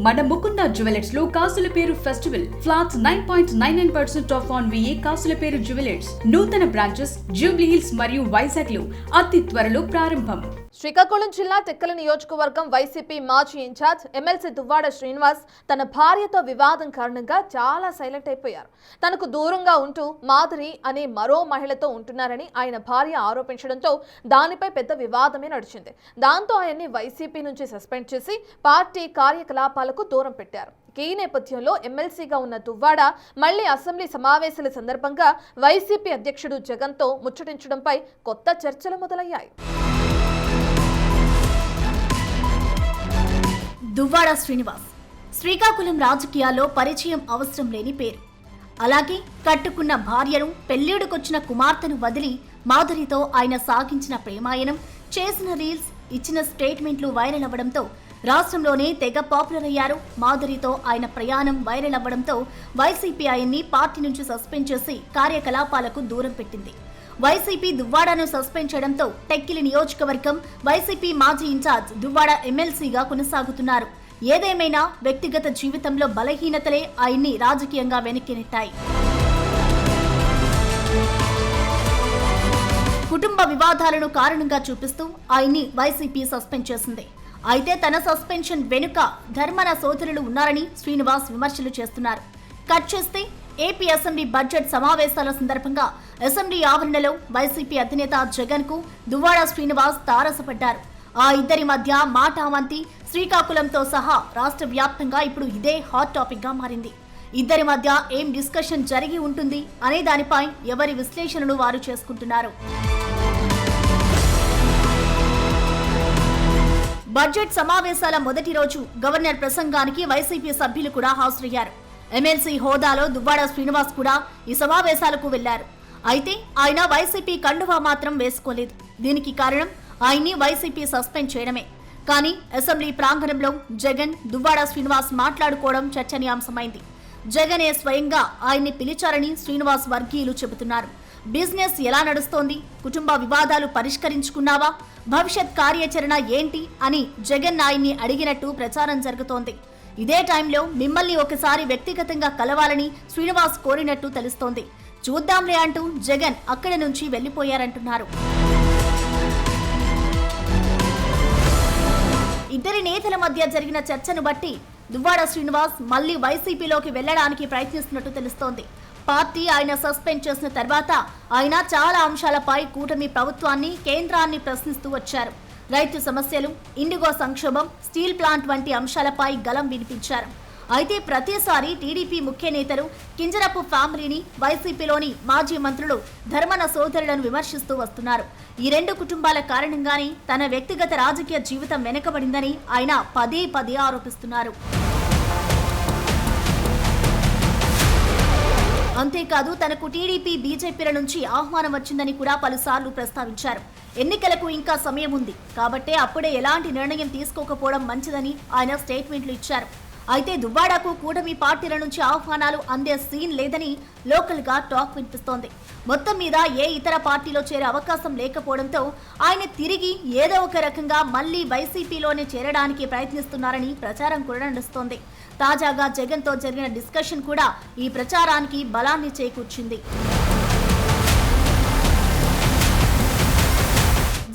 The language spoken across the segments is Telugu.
మన ముకుంద జ్యువెలర్స్ లో కాసుల పేరు festival flats 9.99% of on VA కాసుల పేరు జ్యువెలర్స్ నూతన బ్రాంచెస్ జూబ్లీ హిల్స్ మరియు వైజాగ్ లో అతి త్వరలో ప్రారంభం. శ్రీకాకుళం జిల్లా టెక్కల నియోజకవర్గం వైసీపీ మాజీ ఇన్ఛార్జ్ ఎమ్మెల్సీ దువ్వాడ శ్రీనివాస్ తన భార్యతో వివాదం కారణంగా చాలా సైలెంట్ అయిపోయారు. తనకు దూరంగా ఉంటూ మాధురి అనే మరో మహిళతో ఉంటున్నారని ఆయన భార్య ఆరోపించడంతో దానిపై పెద్ద వివాదమే నడిచింది. దాంతో ఆయన్ని వైసీపీ నుంచి సస్పెండ్ చేసి పార్టీ కార్యకలాపాలకు దూరం పెట్టారు. ఈ నేపథ్యంలో ఎమ్మెల్సీగా ఉన్న దువ్వాడ మళ్లీ అసెంబ్లీ సమావేశాల సందర్భంగా వైసీపీ అధ్యక్షుడు జగన్తో ముచ్చటించడంపై కొత్త చర్చలు మొదలయ్యాయి. దువ్వాడ శ్రీనివాస్ శ్రీకాకుళం రాజకీయాల్లో పరిచయం అవసరం లేని పేరు. అలాగే కట్టుకున్న భార్యను, పెళ్లిడుకొచ్చిన కుమార్తెను వదిలి మాధురితో ఆయన సాగించిన ప్రేమాయణం, చేసిన రీల్స్, ఇచ్చిన స్టేట్మెంట్లు వైరల్ అవ్వడంతో రాష్ట్రంలోనే తెగ పాపులర్ అయ్యారు. మాధురితో ఆయన ప్రయాణం వైరల్ అవ్వడంతో వైసీపీ ఆయన్ని పార్టీ నుంచి సస్పెండ్ చేసి కార్యకలాపాలకు దూరం పెట్టింది. వైసీపీ దువ్వాడను సస్పెండ్ చేయడంతో టెక్కిలి నియోజకవర్గం వైసీపీ మాజీ ఇన్ఛార్జ్ దువ్వాడ ఎమ్మెల్సీగా కొనసాగుతున్నారు. ఏదేమైనా వ్యక్తిగత జీవితంలో బలహీనతలే ఆయన్ని రాజకీయంగా వెనక్కి నెట్టాయి. కుటుంబ వివాదాలను కారణంగా చూపిస్తూ ఆయన్ని వైసీపీ సస్పెండ్ చేసింది. అయితే తన సస్పెన్షన్ వెనుక ధర్మన సోదరులు ఉన్నారని శ్రీనివాస్ విమర్శలు చేస్తున్నారు. కట్ చేస్తే ఏపీ అసెంబ్లీ బడ్జెట్ సమావేశాల సందర్భంగా అసెంబ్లీ ఆవరణలో వైసీపీ అధినేత జగన్ కు దువ్వాడ శ్రీనివాస్ తారసపడ్డారు. ఆ ఇద్దరి మధ్య మాటామంతి శ్రీకాకుళంతో సహా రాష్ట్ర వ్యాప్తంగా ఇప్పుడు ఇదే హాట్ టాపిక్ గా మారింది. ఇద్దరి మధ్య ఏం డిస్కషన్ జరిగి ఉంటుంది అనే దానిపై ఎవరి విశ్లేషణలు వారు చేసుకుంటున్నారు. బడ్జెట్ సమావేశాల మొదటి రోజు గవర్నర్ ప్రసంగానికి వైసీపీ సభ్యులు కూడా హాజరయ్యారు. ఎమ్మెల్సీ హోదాలో దువ్వాడ శ్రీనివాస్ కూడా ఈ సమావేశాలకు వెళ్లారు. అయితే ఆయన వైసీపీ కండువా మాత్రం వేసుకోలేదు. దీనికి కారణం ఆయన్ని వైసీపీ సస్పెండ్ చేయడమే. కానీ అసెంబ్లీ ప్రాంగణంలో జగన్, దువ్వాడ శ్రీనివాస్ మాట్లాడుకోవడం చర్చనీయాంశమైంది. జగనే స్వయంగా ఆయన్ని పిలిచారని శ్రీనివాస్ వర్గీయులు చెబుతున్నారు. బిజినెస్ ఎలా నడుస్తోంది, కుటుంబ వివాదాలు పరిష్కరించుకున్నావా, భవిష్యత్ కార్యాచరణ ఏంటి అని జగన్ ఆయన్ని అడిగినట్టు ప్రచారం జరుగుతోంది. ఇదే టైంలో మిమ్మల్ని ఒకసారి వ్యక్తిగతంగా కలవాలని శ్రీనివాస్ కోరినట్టు తెలుస్తోంది. చూద్దాంలే అంటూ జగన్ అక్కడి నుంచి వెళ్లిపోయారంటున్నారు. ఇద్దరి నేతల మధ్య జరిగిన చర్చను బట్టి దువ్వాడ శ్రీనివాస్ మళ్లీ వైసీపీలోకి వెళ్లడానికి ప్రయత్నిస్తున్నట్టు తెలుస్తోంది. పార్టీ ఆయన సస్పెండ్ చేసిన తర్వాత ఆయన చాలా అంశాలపై కూటమి ప్రభుత్వాన్ని, కేంద్రాన్ని ప్రశ్నిస్తూ వచ్చారు. రైతు సమస్యలు, ఇండిగో సంక్షోభం, స్టీల్ ప్లాంట్ వంటి అంశాలపై గలం వినిపించారు. అయితే ప్రతిసారి టీడీపీ ముఖ్య నేతలు కింజరపు ఫ్యామిలీని, వైసీపీలోని మాజీ మంత్రులు ధర్మన సోదరులను విమర్శిస్తూ వస్తున్నారు. ఈ రెండు కుటుంబాల కారణంగానే తన వ్యక్తిగత రాజకీయ జీవితం వెనుకబడిందని ఆయన పదే పదే ఆరోపిస్తున్నారు. అంతేకాదు తనకు టీడీపీ, బీజేపీల నుంచి ఆహ్వానం వచ్చిందని కూడా పలుసార్లు ప్రస్తావించారు. ఎన్నికలకు ఇంకా సమయం ఉంది కాబట్టే అప్పుడే ఎలాంటి నిర్ణయం తీసుకోకపోవడం మంచిదని ఆయన స్టేట్మెంట్లు ఇచ్చారు. అయితే దువ్వాడకు కూటమి పార్టీల నుంచి ఆహ్వానాలు అందే సీన్ లేదని లోకల్ గా టాక్ వినిపిస్తోంది. మొత్తం మీద ఏ ఇతర పార్టీలో చేరే అవకాశం లేకపోవడంతో ఆయన తిరిగి ఏదో ఒక రకంగా మళ్లీ వైసీపీలోనే చేరడానికి ప్రయత్నిస్తున్నారని ప్రచారం కూడా నడుస్తోంది. తాజాగా జగన్ తో జరిగిన డిస్కషన్ కూడా ఈ ప్రచారానికి బలాన్ని చేకూర్చింది.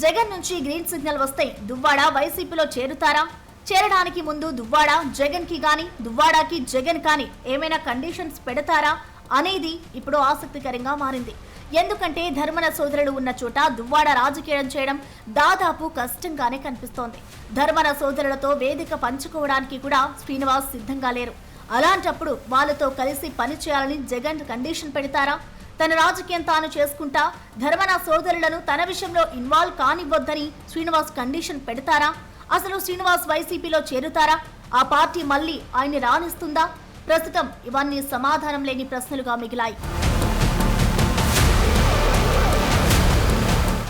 జగన్ నుంచి గ్రీన్ సిగ్నల్ వస్తే దువ్వాడ వైసీపీలో చేరుతారా? చేరడానికి ముందు దువ్వాడ జగన్ కి గాని, దువ్వాడకి జగన్ కానీ ఏమైనా కండిషన్స్ పెడతారా అనేది ఇప్పుడు ఆసక్తికరంగా మారింది. ఎందుకంటే ధర్మన సోదరులు ఉన్న చోట దువ్వాడ రాజకీయం చేయడం దాదాపు కష్టంగానే కనిపిస్తోంది. ధర్మన సోదరులతో వేదిక పంచుకోవడానికి కూడా శ్రీనివాస్ సిద్ధంగా లేరు. అలాంటప్పుడు వాళ్ళతో కలిసి పనిచేయాలని జగన్ కండిషన్ పెడతారా? తన రాజకీయం తాను చేసుకుంటా ధర్మన సోదరులను తన విషయంలో ఇన్వాల్వ్ కానివ్వొద్దని శ్రీనివాస్ కండిషన్ పెడతారా? అసలు శ్రీనివాస్ వైసీపీలో చేరుతారా? ఆ పార్టీ మళ్ళీ ఆయన్ని రాణిస్తుందా? ప్రస్తుతం ఇవన్నీ సమాధానం లేని ప్రశ్నలుగా మిగిలాయి.